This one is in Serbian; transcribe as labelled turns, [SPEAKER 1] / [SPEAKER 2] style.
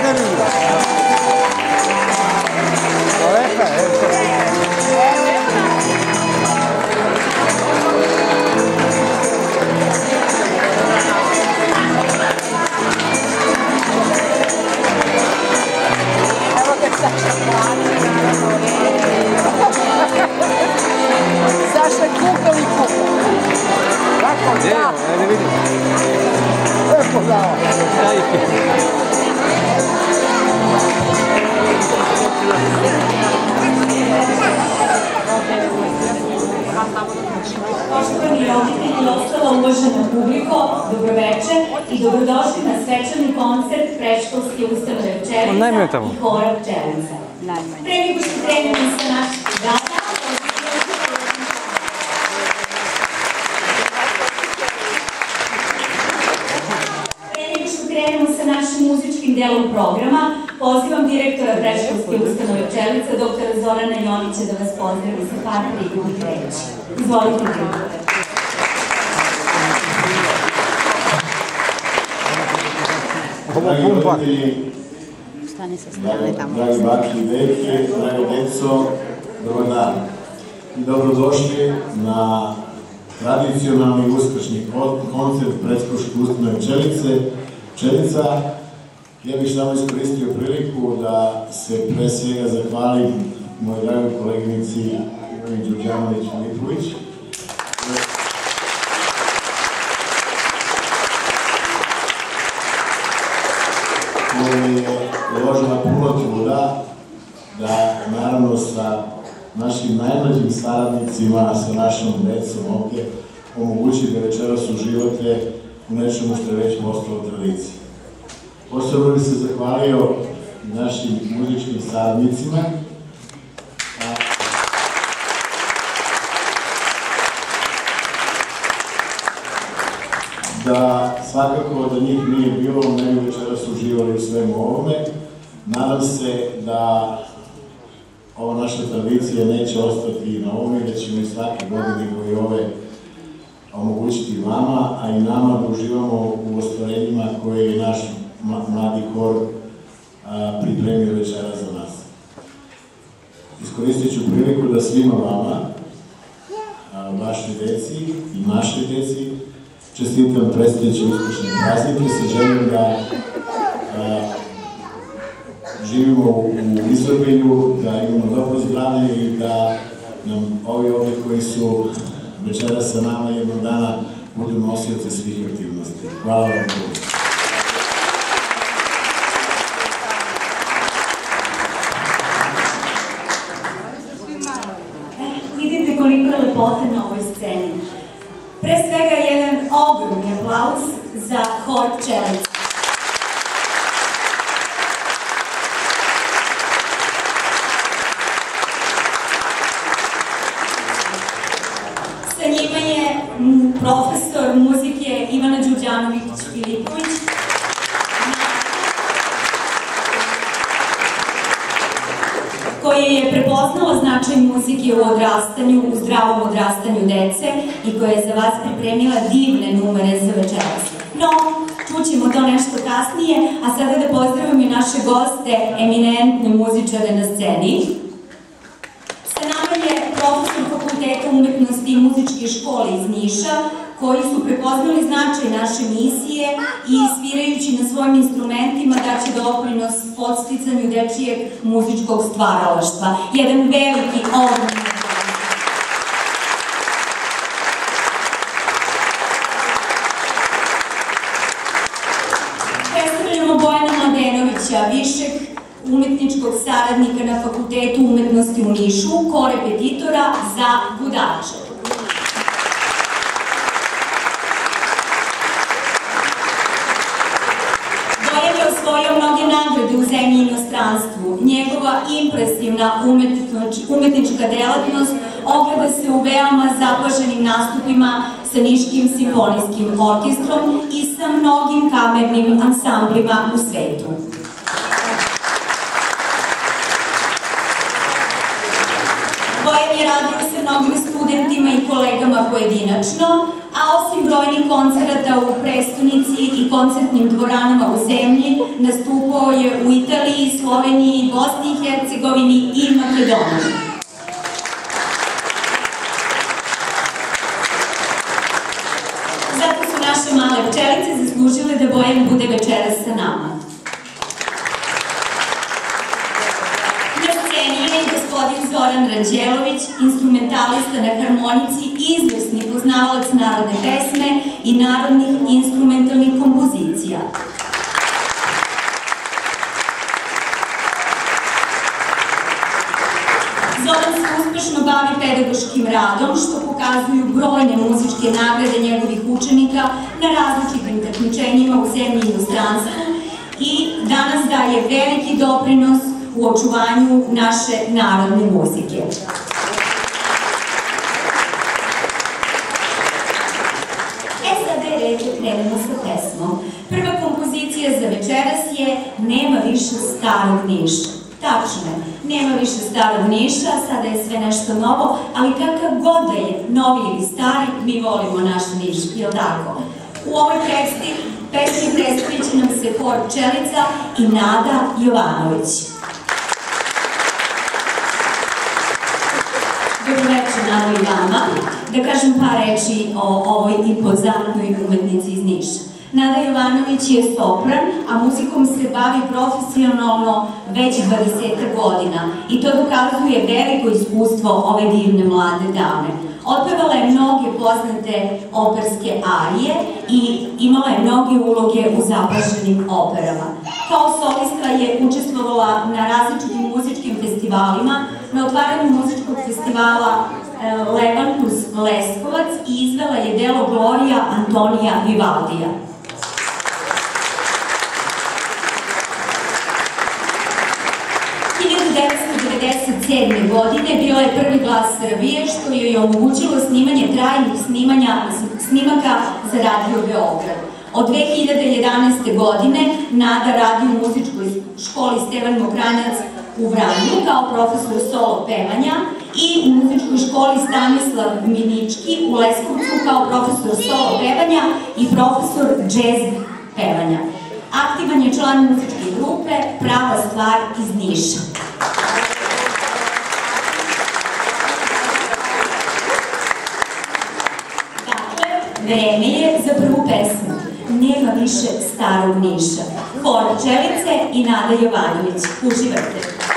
[SPEAKER 1] ne vidim. Lepa je.
[SPEAKER 2] Saša kuka i kuka. Tako, da.
[SPEAKER 1] Ne vidim.
[SPEAKER 2] Lepo dao.
[SPEAKER 3] Poštovani roditelji i ostala uvažena publiko, dobroveče i dobrodošli na svečani koncert predškolske ustanove Pčelica i hora Pčelica. Pre nego što krenemo sa naših programa, sa našim muzičkim delom programa, pozivam direktora predškolske ustanove Pčelica, doktora Zorana Jonića, da vas pozdravi sa par prigodnih reči. Izvolite, direktore.
[SPEAKER 4] Dragi roditelji, dragi baki i deke, dragi deco, dobar dan. I dobrodošli na tradicionalni uskršnji koncert predškolske ustanove Pčelica. Ja bih samo iskoristio priliku da se pre svega zahvalim mojoj dragoj koleginici Ivani Đurđanović-Filipović, koja je uložila puno truda da, naravno, sa našim najmlađim saradnicima, sa našom decom ovdje, omogući da večeras uživate u nečemu što je već postalo tradicija. Posebno bih se zahvalio našim muzičkim saradnicima, da svakako da njih nije bilo, ne bi večeras uživali u svemu ovome. Nadam se da ova naša tradicija neće ostati na ovome, da ćemo i svake godine koji ove omogućiti vama, a i nama da uživamo u ostvarenjima koje je naš mladi hor pripremio večera za nas. Iskoristit ću priliku da svima vama, vašoj deci i našoj deci, čestitam predstojeće uspešne praznike sa željom da živimo u izobilju, da imamo dobro zdravlje i da nam ovi ovdje koji su večera sa nama jednog dana budu nosioci svih aktivnosti. Hvala vam puno.
[SPEAKER 3] Vidite koliko je lepote na ovoj sceni. Pre svega jedan ogromni aplauz za hor Pčelica. Sa njima je profesor muzike Ivana Đurđanović-Filipović, koja je prepoznala značaj muzike u odrastanju, u zdravom odrastanju dece i koja je za vas pripremila divne numere za večeras. No, čućemo to nešto kasnije, a sada da pozdravim i naše goste, eminentne muzičare na sceni. Sa nama je profesor Fakulteta umetnosti i muzičke škole iz Niša, koji su prepoznali značaj naše misije i svirajući na svojim instrumentima daće doprinos podsticanju dečijeg muzičkog stvaralaštva. Jedan veliki ogromni. Predstavljamo Bojana Mladenovića, višeg umetničkog saradnika na Fakultetu umetnosti u Nišu, korepetitora za gudače. Osvojio mnoge nagrade u zemlji i inostranstvu. Njegova impresivna umetnička delatnost ogleda se u veoma zapaženim nastupima sa Niškim simfonijskim orkestrom i sa mnogim kamernim ansamblima u svetu. Bojan je radio sa mnogim studentima i kolegama pojedinačno, A osim brojnih koncerata u prestonici i koncertnim dvoranama u zemlji, nastupao je u Italiji, Sloveniji, Bosni i Hercegovini i Makedoniji. Zato su naše male pčelice zaslužile da Bojan bude večeras sa nama. Na sceni je i gospodin Zoran Ranđelović, instrumentalista na harmonici, izvrsni poznavalac narodne pesme i narodnih instrumentalnih kompozicija. Zoran se uspešno bavi pedagoškim radom, što pokazuju brojne muzičke nagrade njegovih učenika na različitim takmičenjima u zemlji i inostranstvu i danas daje veliki doprinos u očuvanju naše narodne muzike. Sada je red da krenemo sa pesmom. Prva kompozicija za večeras je Nema više starog Niša. Tačno je, nema više starog Niša, sada je sve nešto novo, ali kakav god da je, novi ili stari, mi volimo naš Niš, jel' tako? U ovoj pesmi predstavit nam se hor Pčelica i Nada Jovanović. Dobroveče, Nada i vama. Da kažem par reči o ovoj impozantnoj umetnici iz Niša. Nada Jovanović je sopran, a muzikom se bavi profesionalno već 20 godina i to dokazuje veliko iskustvo ove divne mlade dame. Otpevala je mnoge poznate operske arije i imala je mnoge uloge u zapaženim operama. Kao solista je učestvovala na različitim muzičkim festivalima, na otvaranju muzičkog festivala Levantus Leskovac i izvela je delo Gloria Antonija Vivaldija. 1997. godine bila je prvi glas Srbije, što joj je omogućilo snimanje trajnih snimaka za Radio Beograd. Od 2011. godine Nada radi u muzičkoj školi Stevan Mokranjac u Vranju kao profesor solo pevanja i u muzičkoj školi Stanislav Minički u Leskovcu kao profesor solo pevanja i profesor džez pevanja. Aktivan je član muzičke grupe Prava stvar iz Niša. Vreme je za prvu pesmu. Nema više starog Niša. Hor Pčelice i Nada Jovanović. Uživajte!